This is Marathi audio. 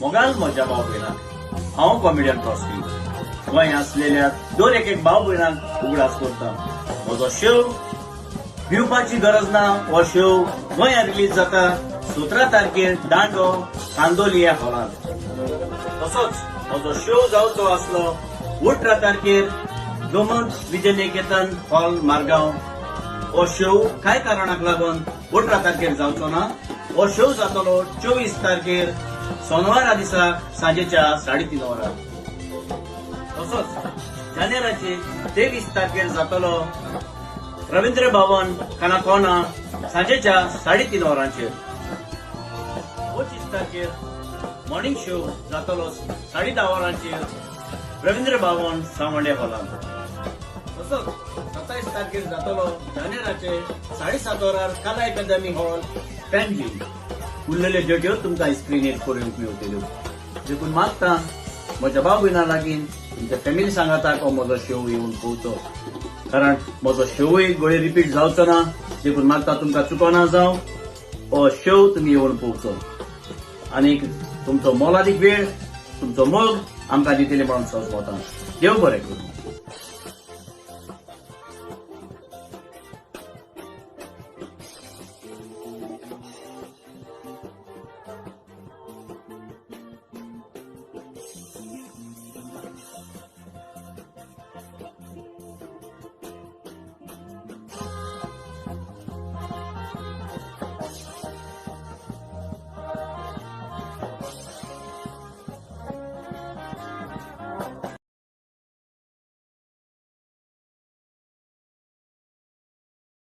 मोगाल म्हज्या भाव भयणांक हांव कॉमेडियन ट्रस्टी गोंय आसलेल्या दर एक भाव भयणांक उगडास करता. म्हजो शो भिवपाची गरज ना. हो शो गोंयांत रिलीज जाता 17 तारखेर दांडो कांदोली ह्या हॉलांत. तसोच म्हजो शो जावचो आसलो 18 तारखेर गोमंत विद्यानिकेतन हॉल मारगांव. हो शो कांय कारणाक लागून 18 तारखेर जावचो ना. हो शो जातलो 24 तारखेर सोनवारा दिसा सांजेच्या 3:30 वरांक. तसोच जानेराचे 23 तारखेर जातलो रवींद्र भवन कानाकोना सांजेच्या 3:30 वरांचेर. 25 तारखेर मॉर्निंग शो जातलो 10:30 वरांचेर रवींद्र भवन सावंडे हॉलांत. तसोच 27 तारखेर जातलो जानेराचे 7:30 वरार कला अकादमी हॉल पणजी. उरलेल्यो डेट्यो तुमकां स्क्रीनीर करूंक मेळटल्यो. देखून मागता म्हज्या भाव भयणां लागीं तुमच्या फॅमिली सांगाताक हो म्हजो शो येवन पळोवचो. कारण म्हजो शोय गोळे रिपीट जावचो ना. देखून मागता तुमकां चुकोना जावं हो शो तुमी येवन पळोवचो. आनी तुमचो मोलादीक वेळ तुमचो मोग आमकां दितले म्हणून सोजवता. देव बरें करूं.